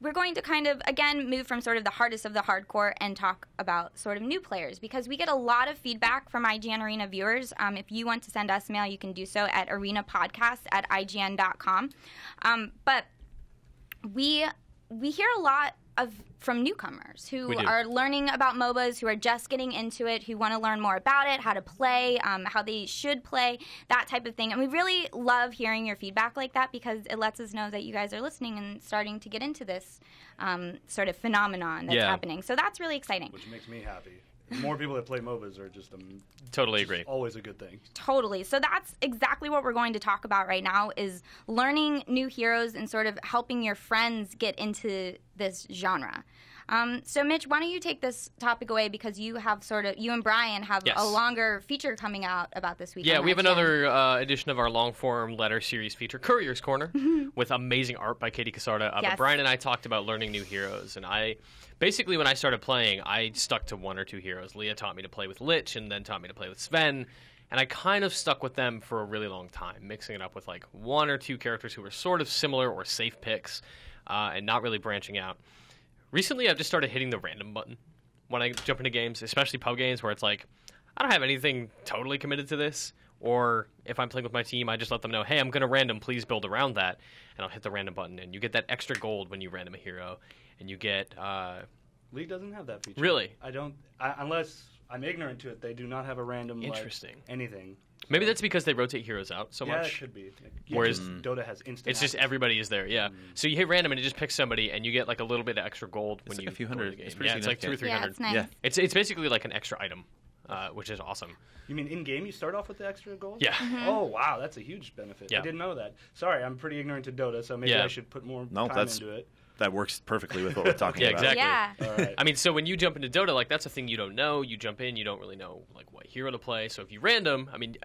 we're going to kind of, again, move from sort of the hardest of the hardcore and talk about sort of new players, because we get a lot of feedback from IGN Arena viewers. If you want to send us mail, you can do so at arena-podcast@ign.com. But we hear a lot from newcomers who are learning about MOBAs, who are just getting into it, who want to learn more about it, how to play, how they should play, that type of thing. And we really love hearing your feedback like that, because it lets us know that you guys are listening and starting to get into this sort of phenomenon that's happening. So that's really exciting. Which makes me happy. More people that play MOBAs are just totally agree. Always a good thing. Totally. So that's exactly what we're going to talk about right now, is learning new heroes and sort of helping your friends get into this genre. So Mitch, why don't you take this topic away, because you and Brian have a longer feature coming out about this weekend. Yeah, we have another edition of our long-form letter series feature, Courier's Corner, with amazing art by Katie Casarda. But Brian and I talked about learning new heroes, and basically when I started playing, I stuck to one or two heroes. Leah taught me to play with Lich, and then taught me to play with Sven, and I kind of stuck with them for a really long time, mixing it up with like one or two characters who were sort of similar or safe picks, and not really branching out. Recently, I've just started hitting the random button when I jump into games, especially pub games, where it's like, I don't have anything totally committed to this. Or if I'm playing with my team, I just let them know, hey, I'm going to random, please build around that. And I'll hit the random button, and you get that extra gold when you random a hero. And you get... League doesn't have that feature. Really? I don't... unless I'm ignorant to it, they do not have a random, anything. So. Maybe that's because they rotate heroes out so much. Yeah, it could be. Whereas Dota has instant it's just everybody is there, So you hit random and it just picks somebody, and you get like a little bit of extra gold when you a few hundred. Go to the game. It's it's like 200 or 300. Yeah, it's nice. Yeah. It's basically like an extra item, which is awesome. You mean in-game you start off with the extra gold? Yeah. Mm-hmm. Oh, wow, that's a huge benefit. Yeah. I didn't know that. Sorry, I'm pretty ignorant to Dota, so maybe I should put more time into it. That works perfectly with what we're talking about. Exactly. Yeah. All right. I mean, so when you jump into Dota, like that's a thing you don't know. You jump in, you don't really know like what hero to play. So if you random, I mean,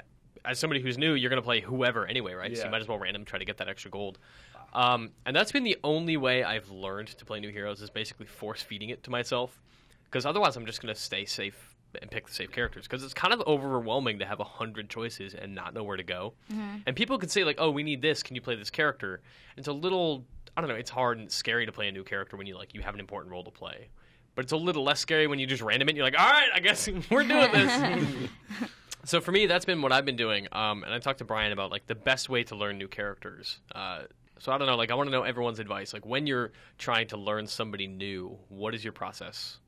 as somebody who's new, you're going to play whoever anyway, right? So you might as well random try to get that extra gold. And that's been the only way I've learned to play new heroes, is basically force feeding it to myself. Because otherwise I'm just going to stay safe and pick the safe characters. Because it's kind of overwhelming to have 100 choices and not know where to go. And people could say like, oh, we need this. Can you play this character? And it's a little... I don't know, it's hard and scary to play a new character when you have an important role to play. But it's a little less scary when you just random it and you're like, all right, I guess we're doing this. So for me, that's been what I've been doing. And I talked to Brian about like the best way to learn new characters. So I don't know, like I want to know everyone's advice. Like when you're trying to learn somebody new, what is your process?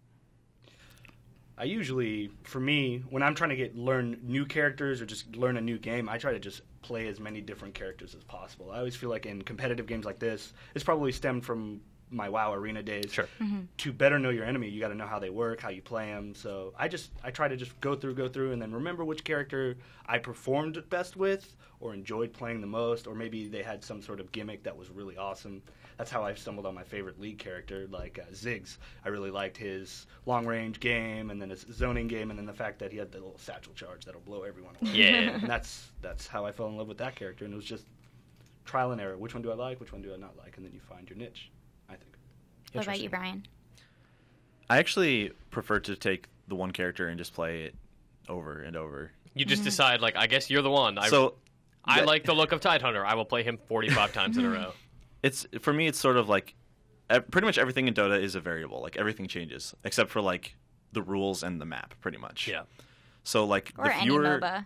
I usually, for me, when I'm trying to learn new characters or just learn a new game, I try to just play as many different characters as possible. I always feel like in competitive games like this, it's probably stemmed from my WoW Arena days. Sure. To better know your enemy, you got to know how they work, how you play them. So I try to just go through, and then remember which character I performed best with or enjoyed playing the most, or maybe they had some sort of gimmick that was really awesome. That's how I stumbled on my favorite League character, like Ziggs. I really liked his long-range game, and then his zoning game, and then the fact that he had the little satchel charge that'll blow everyone away. Yeah. And that's how I fell in love with that character, and it was just trial and error. Which one do I like? Which one do I not like? And then you find your niche, I think. What about you, Brian? I actually prefer to take the one character and just play it over and over. You just decide, like, I guess you're the one. I like the look of Tidehunter. I will play him 45 times in a row. For me, it's sort of like pretty much everything in Dota is a variable. Like everything changes except for like the rules and the map, pretty much. Yeah. So like or the fewer, any MOBA.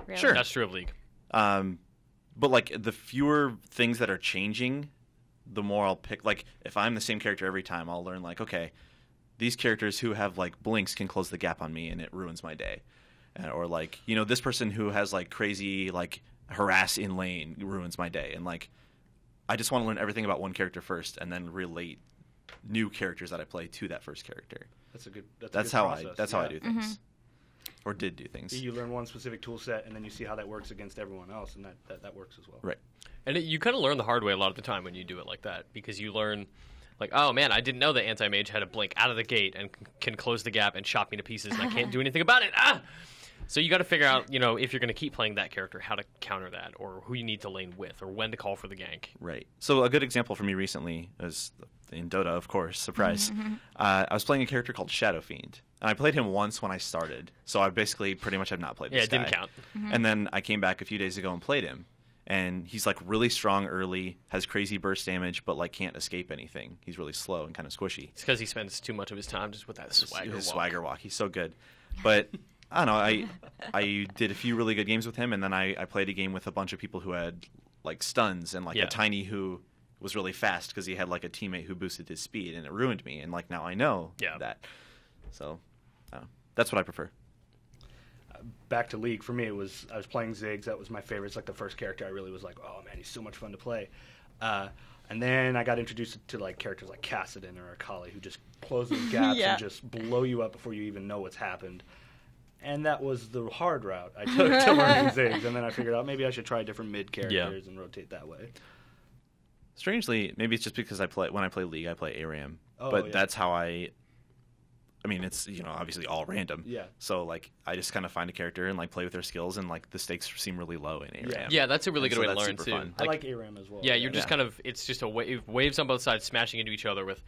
Really. Sure, that's true of League. But like the fewer things that are changing, the more I'll pick. Like if I'm the same character every time, I'll learn like, okay, these characters who have like blinks can close the gap on me and it ruins my day, or like this person who has like crazy like harass in lane ruins my day, and like. I just want to learn everything about one character first, and then relate new characters that I play to that first character. That's how I do things, or did do things. You learn one specific tool set, and then you see how that works against everyone else, and that works as well. Right. And you kind of learn the hard way a lot of the time when you do it like that, because you learn, like, oh man, I didn't know that anti-mage had a blink out of the gate and can close the gap and chop me to pieces, and I can't do anything about it. So you got to figure out, if you're going to keep playing that character, how to counter that, or who you need to lane with, or when to call for the gank. Right. So a good example for me recently is in Dota, of course, surprise. I was playing a character called Shadow Fiend, and I played him once when I started. So I basically pretty much have not played this guy. Yeah, it didn't count. And then I came back a few days ago and played him, And he's like really strong early, has crazy burst damage, but like can't escape anything. He's really slow and kind of squishy. It's because he spends too much of his time just with that swagger walk. He's so good. But I don't know. I did a few really good games with him, and then I played a game with a bunch of people who had like stuns and like a Tiny who was really fast because he had like a teammate who boosted his speed, and it ruined me. And like now I know that. So that's what I prefer. Back to League, for me, I was playing Ziggs. That was my favorite. It's like the first character I really was like, oh man, he's so much fun to play. And then I got introduced to like characters like Kassadin or Akali who just close those gaps and just blow you up before you even know what's happened. And that was the hard route I took to learning Ziggs. And then I figured out maybe I should try different mid characters and rotate that way. Strangely, maybe it's just because when I play League, I play ARAM. That's how I mean, it's, obviously all random. Yeah. So, like, I just kind of find a character and, like, play with their skills, and, like, the stakes seem really low in ARAM. Yeah, that's a really good way to learn, too. Fun. I like ARAM as well. Yeah, you're just kind of, it's just waves on both sides smashing into each other with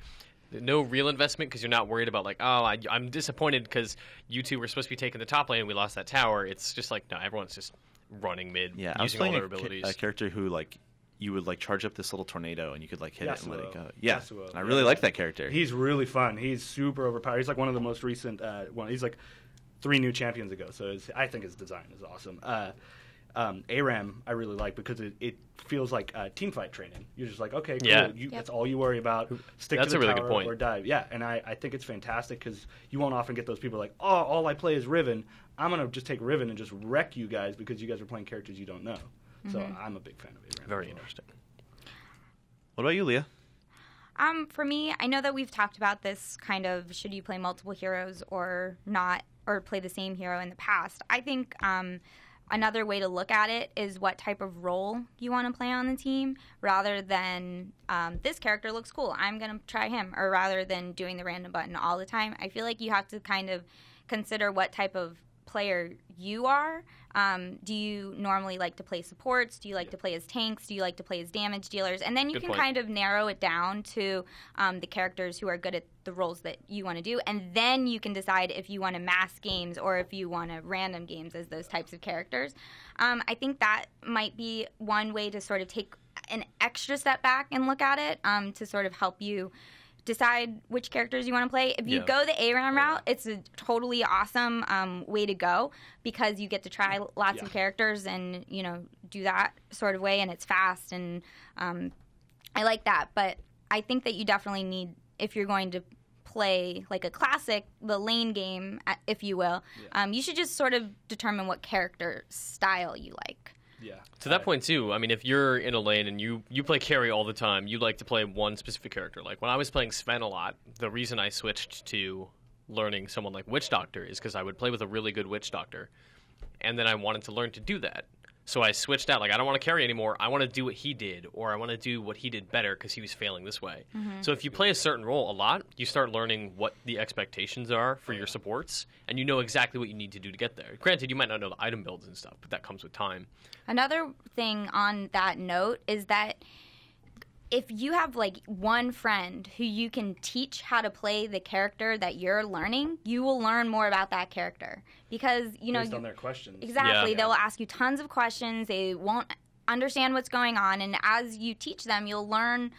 no real investment because you're not worried about, like, oh, I'm disappointed because you two were supposed to be taking the top lane and we lost that tower. It's just like, no, everyone's just running mid, using all their abilities. A character who, like, you would like charge up this little tornado and you could like hit it and let it go. Yeah, and I really like that character. He's really fun. He's super overpowered. He's like one of the most recent. He's like 3 new champions ago. So I think his design is awesome. ARAM I really like because it feels like team fight training. You're just like, okay, cool. That's all you worry about. Stick to the really tower good point. Or dive. Yeah, and I think it's fantastic because you won't often get those people like, oh, all I play is Riven. I'm gonna just take Riven and just wreck you guys because you guys are playing characters you don't know. So I'm a big fan of ARAM. Very interesting. What about you, Leah? For me, I know that we've talked about this kind of should you play multiple heroes or not, or play the same hero in the past. I think another way to look at it is what type of role you want to play on the team rather than this character looks cool, I'm going to try him, or rather than doing the random button all the time. I feel like you have to kind of consider what type of player you are. Do you normally like to play supports? Do you like to play as tanks? Do you like to play as damage dealers? And then you can kind of narrow it down to the characters who are good at the roles that you want to do. And then you can decide if you want to mass games or if you want to random games as those types of characters. I think that might be one way to sort of take an extra step back and look at it to sort of help you decide which characters you want to play. If you go the ARAM route, it's a totally awesome way to go because you get to try lots of characters and, do that sort of way, and it's fast, and I like that. But I think that you definitely need, if you're going to play like a classic, the lane game, if you will, you should just sort of determine what character style you like. Yeah. To that point, too, I mean, if you're in a lane and you play carry all the time, you like to play one specific character. Like, when I was playing Sven a lot, the reason I switched to learning someone like Witch Doctor is because I would play with a really good Witch Doctor, and then I wanted to learn to do that. So I switched out. Like, I don't want to carry anymore. I want to do what he did, or I want to do what he did better because he was failing this way. So if you play a certain role a lot, you start learning what the expectations are for your supports, and you know exactly what you need to do to get there. Granted, you might not know the item builds and stuff, but that comes with time. Another thing on that note is that if you have like one friend who you can teach how to play the character that you're learning, you will learn more about that character because based on their questions. Exactly, they will ask you tons of questions. They won't understand what's going on, and as you teach them, you'll learn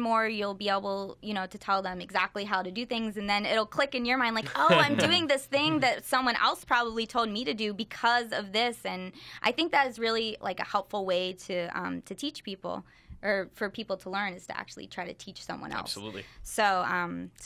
more. You'll be able, to tell them exactly how to do things, and then it'll click in your mind like, oh, I'm doing this thing that someone else probably told me to do because of this. And I think that is really like a helpful way to teach people, or for people to learn, is to actually try to teach someone else. Absolutely. So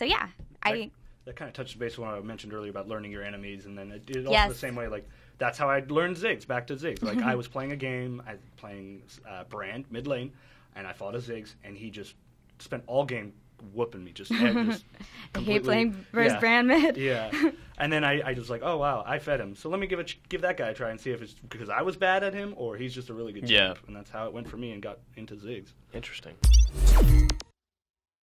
yeah, that kind of touches base on what I mentioned earlier about learning your enemies, and then it also the same way, like, that's how I learned Ziggs, back to Ziggs. Like, I was playing a game, I was playing Brand, mid lane, and I fought a Ziggs, and he just spent all game whooping me. I hate playing versus Brand mid. Yeah. And then I was like, oh, wow, I fed him. So let me give that guy a try and see if it's because I was bad at him or he's just a really good champ. And that's how it went for me and got into Ziggs. Interesting.